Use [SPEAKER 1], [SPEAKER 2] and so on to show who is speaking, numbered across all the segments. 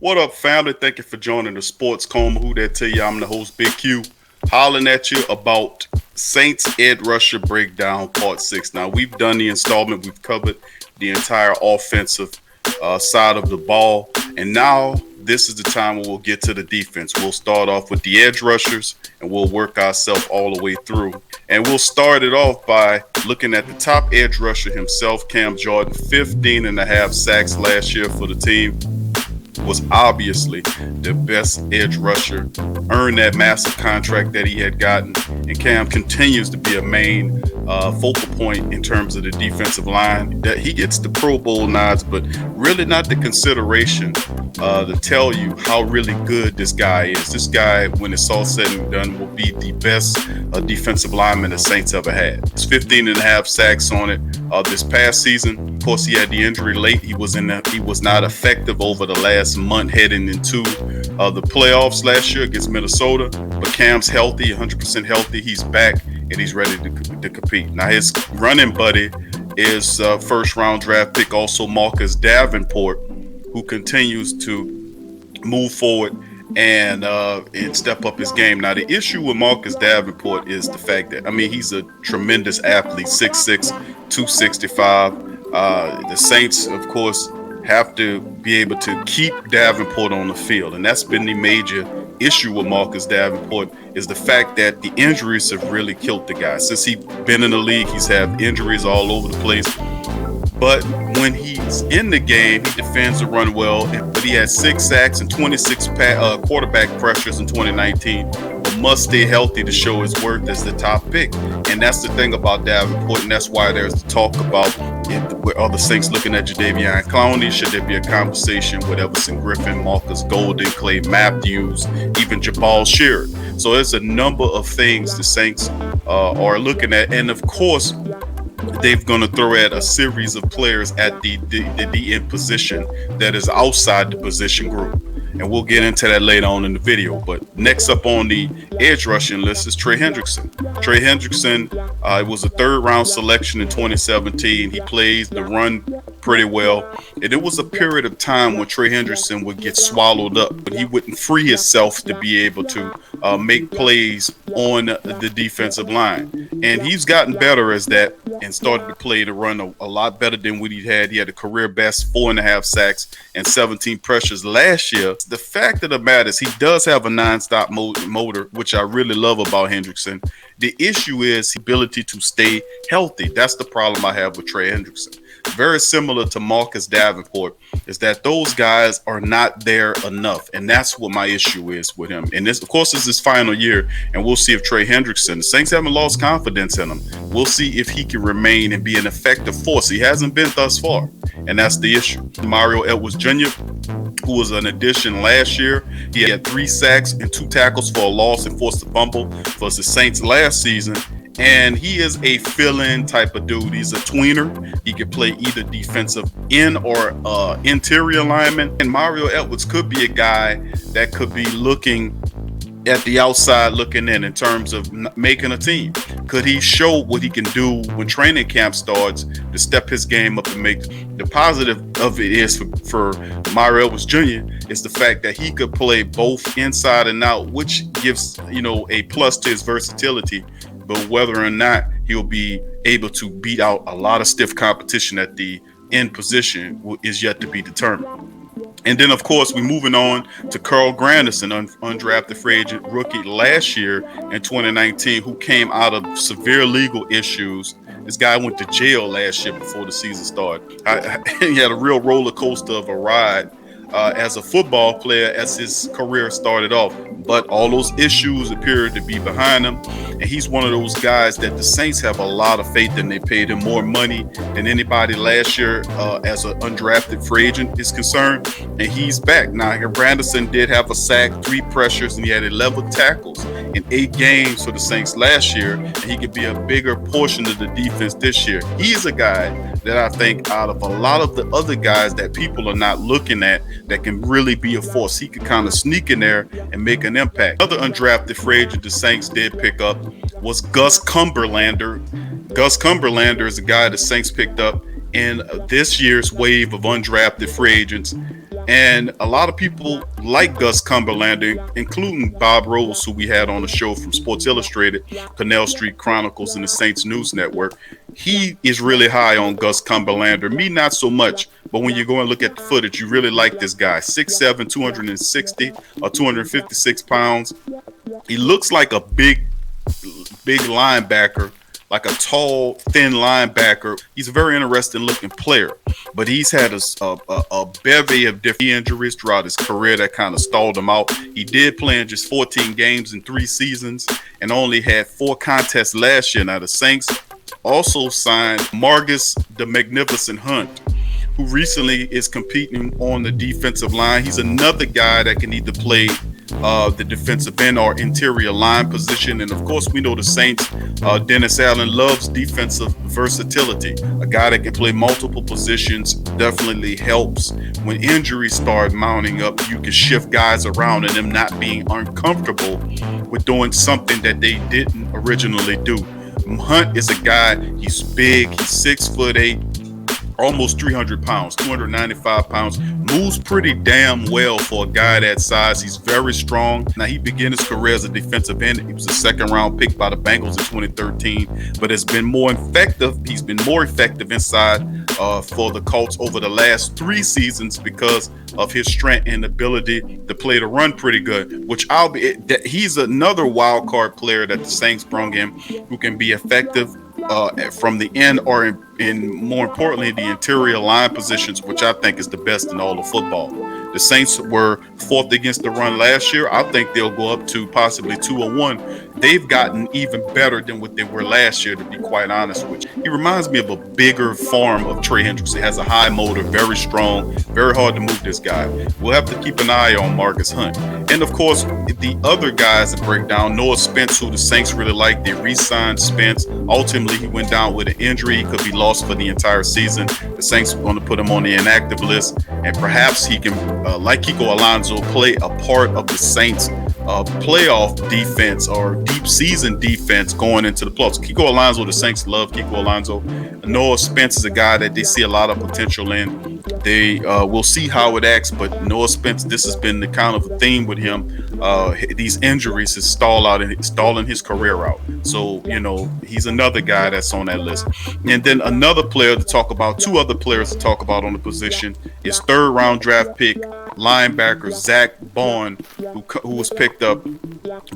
[SPEAKER 1] What up, family? Thank you for joining the Sports Coma. Who that tell you I'm the host, Big Q, hollering at you about Saints Ed Rusher Breakdown Part 6. Now, we've done the installment. We've covered the entire offensive side of the ball. And now this is the time where we'll get to the defense. We'll start off with the edge rushers, and we'll work ourselves all the way through. And we'll start it off by looking at the top edge rusher himself, Cam Jordan, 15 and a half sacks last year for the team. Was obviously the best edge rusher, earned that massive contract that he had gotten, and Cam continues to be a main focal point in terms of the defensive line. That he gets the Pro Bowl nods, but really not the consideration to tell you how really good this guy is. This guy, when it's all said and done, will be the best defensive lineman the Saints ever had. It's 15 and a half sacks on it this past season. Of course, he had the injury late. He was not effective over the last month heading into the playoffs last year against Minnesota. But Cam's healthy, 100% healthy. He's back and he's ready to compete. Now, his running buddy is first round draft pick, also Marcus Davenport, who continues to move forward and step up his game. Now, the issue with Marcus Davenport is the fact that, he's a tremendous athlete, 6'6", 265. The Saints, of course, have to be able to keep Davenport on the field, and that's been the major issue with Marcus Davenport, is the fact that the injuries have really killed the guy. Since he's been in the league, he's had injuries all over the place. But when he's in the game, he defends the run well. But he had 6 sacks and 26 quarterback pressures in 2019. But must stay healthy to show his worth as the top pick. And that's the thing about Davenport, and that's why there's the talk about with other Saints looking at Jadeveon Clowney. Should there be a conversation with Everson Griffin, Marcus Golden, Clay Matthews, even Jabal Sheard? So there's a number of things the Saints are looking at. And of course, they're going to throw at a series of players at the DN position that is outside the position group. And we'll get into that later on in the video. But next up on the edge rushing list is Trey Hendrickson. Trey Hendrickson was a third-round selection in 2017. He plays the run pretty well. And it was a period of time when Trey Hendrickson would get swallowed up, but he wouldn't free himself to be able to make plays on the defensive line. And he's gotten better as that and started to play the run a lot better than what he had. He had a career best 4.5 sacks and 17 pressures last year. The fact of the matter is he does have a nonstop motor, which I really love about Hendrickson. The issue is his ability to stay healthy. That's the problem I have with Trey Hendrickson. Very similar to Marcus Davenport, is that those guys are not there enough, and that's what my issue is with him. And this, of course, is his final year, and we'll see if Trey Hendrickson, the Saints haven't lost confidence in him. We'll see if he can remain and be an effective force. He hasn't been thus far, and that's the issue. Mario Edwards Jr., who was an addition last year, he had 3 sacks and 2 tackles for a loss and forced a fumble for the Saints last season. And he is a fill-in type of dude. He's a tweener. He could play either defensive end or interior lineman. And Mario Edwards could be a guy that could be looking at the outside looking in terms of making a team. Could he show what he can do when training camp starts to step his game up and make the positive of it is for Mario Edwards Jr. is the fact that he could play both inside and out, which gives, a plus to his versatility. But whether or not he'll be able to beat out a lot of stiff competition at the end position is yet to be determined. And then, of course, we're moving on to Carl Granderson, undrafted free agent rookie last year in 2019, who came out of severe legal issues. This guy went to jail last year before the season started. He had a real roller coaster of a ride as a football player as his career started off. But all those issues appeared to be behind him. And he's one of those guys that the Saints have a lot of faith in. They paid him more money than anybody last year as an undrafted free agent is concerned. And he's back. Now, Granderson did have a sack, 3 pressures, and he had 11 tackles in 8 games for the Saints last year. And he could be a bigger portion of the defense this year. He's a guy that I think out of a lot of the other guys that people are not looking at that can really be a force. He could kind of sneak in there and make an impact. Another undrafted free agent the Saints did pick up was Gus Cumberlander. Gus Cumberlander is a guy the Saints picked up in this year's wave of undrafted free agents. And a lot of people like Gus Cumberlander, including Bob Rose, who we had on the show from Sports Illustrated, Canal Street Chronicles, and the Saints News Network. He is really high on Gus Cumberlander. Me, not so much. But when you go and look at the footage, you really like this guy. 6'7", 260 or 256 pounds. He looks like a big linebacker, like a tall, thin linebacker. He's a very interesting looking player, but he's had a bevy of different injuries throughout his career that kind of stalled him out. He did play in just 14 games in 3 seasons and only had 4 contests last year. Now, the Saints also signed Margus the Magnificent Hunt, who recently is competing on the defensive line. He's another guy that can either play the defensive end or interior line position. And of course, we know the Saints, Dennis Allen loves defensive versatility. A guy that can play multiple positions definitely helps. When injuries start mounting up, you can shift guys around and them not being uncomfortable with doing something that they didn't originally do. Hunt is a guy, he's big, he's 6'8", almost 300 pounds, 295 pounds, moves pretty damn well for a guy that size. He's very strong. Now, he began his career as a defensive end. He was a second-round pick by the Bengals in 2013, but has been more effective. He's been more effective inside for the Colts over the last 3 seasons because of his strength and ability to play the run pretty good, which he's another wild card player that the Saints brought in who can be effective from the end or in more importantly the interior line positions, which I think is the best in all of football. The Saints were 4th against the run last year. I think they'll go up to possibly 2-1. They've gotten even better than what they were last year, to be quite honest with you. He reminds me of a bigger form of Trey Hendricks. He has a high motor, very strong, very hard to move this guy. We'll have to keep an eye on Marcus Hunt. And of course, the other guys that break down, Noah Spence, who the Saints really like. They re-signed Spence. Ultimately, he went down with an injury. He could be lost for the entire season. The Saints are going to put him on the inactive list, and perhaps he can, like Kiko Alonso, play a part of the Saints playoff defense or deep season defense going into the playoffs. Kiko Alonso, the Saints love Kiko Alonso. Noah Spence is a guy that they see a lot of potential in. They will see how it acts, but Noah Spence, this has been the kind of theme with him. These injuries is stalling his career out. So, he's another guy that's on that list. And then another player to talk about, 2 other players to talk about on the position is 3rd round draft pick linebacker Zach Bond, who was picked up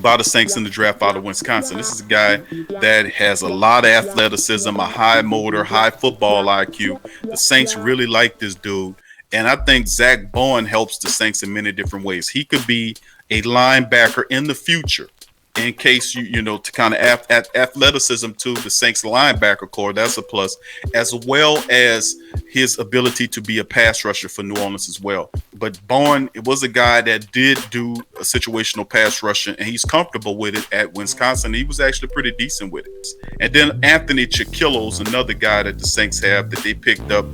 [SPEAKER 1] by the Saints in the draft out of Wisconsin. This is a guy that has a lot of athleticism, a high motor, high football IQ. The Saints really like this dude. And I think Zach Bond helps the Saints in many different ways. He could be a linebacker in the future. In case to kind of athleticism to the Saints linebacker core, that's a plus, as well as his ability to be a pass rusher for New Orleans as well. But Bourne was a guy that did do a situational pass rushing, and he's comfortable with it at Wisconsin. He was actually pretty decent with it. And then Anthony Chiquillo is another guy that the Saints have that they picked up.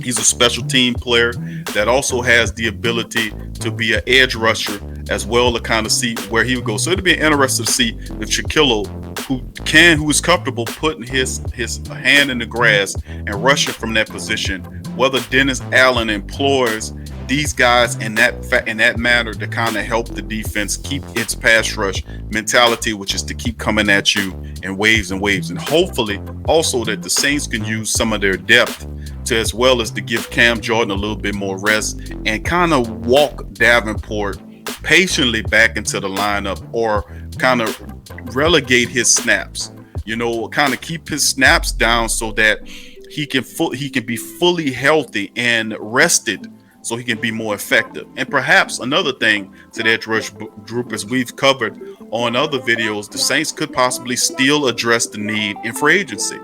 [SPEAKER 1] He's a special team player that also has the ability to be an edge rusher as well, to kind of see where he would go. So it'll be interesting to see if Chiquillo, who is comfortable putting his hand in the grass and rushing from that position, whether Dennis Allen employs these guys in that manner to kind of help the defense keep its pass rush mentality, which is to keep coming at you in waves and waves. And hopefully also that the Saints can use some of their depth to, as well as to give Cam Jordan a little bit more rest and kind of walk Davenport patiently back into the lineup, or kind of relegate his snaps, kind of keep his snaps down so that he can be fully healthy and rested, so he can be more effective. And perhaps another thing to the edge rush group, as we've covered on other videos, the Saints could possibly still address the need in free agency.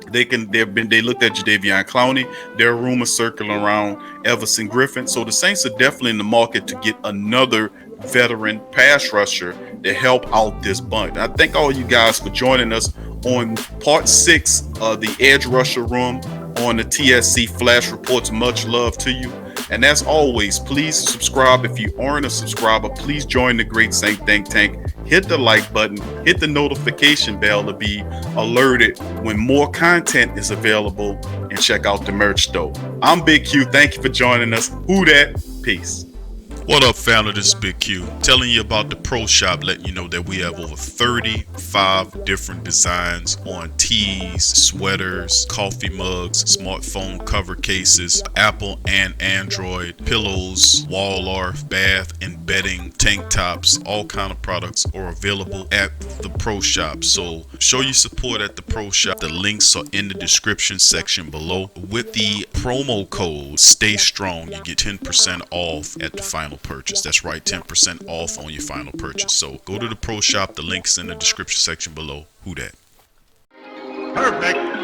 [SPEAKER 1] They looked at Jadeveon Clowney. There are rumors circling around Everson Griffin. So the Saints are definitely in the market to get another veteran pass rusher to help out this bunch. I thank all you guys for joining us on part 6 of the Edge Rusher Room on the TSC Flash Reports. Much love to you. And as always, please subscribe. If you aren't a subscriber, please join the Great Saint Think Tank. Hit the like button, hit the notification bell to be alerted when more content is available, and check out the merch store. I'm Big Q. Thank you for joining us. Who dat? Peace.
[SPEAKER 2] What up, family? This is Big Q. Telling you about the Pro Shop, letting you know that we have over 35 different designs on tees, sweaters, coffee mugs, smartphone cover cases, Apple and Android, pillows, wall art, bath and bedding, tank tops, all kind of products are available at the Pro Shop. So show your support at the Pro Shop. The links are in the description section below. With the promo code Stay Strong, you get 10% off at the final purchase. That's right, 10% off on your final purchase. So go to the Pro Shop. The link's in the description section below. Who dat?
[SPEAKER 1] Perfect.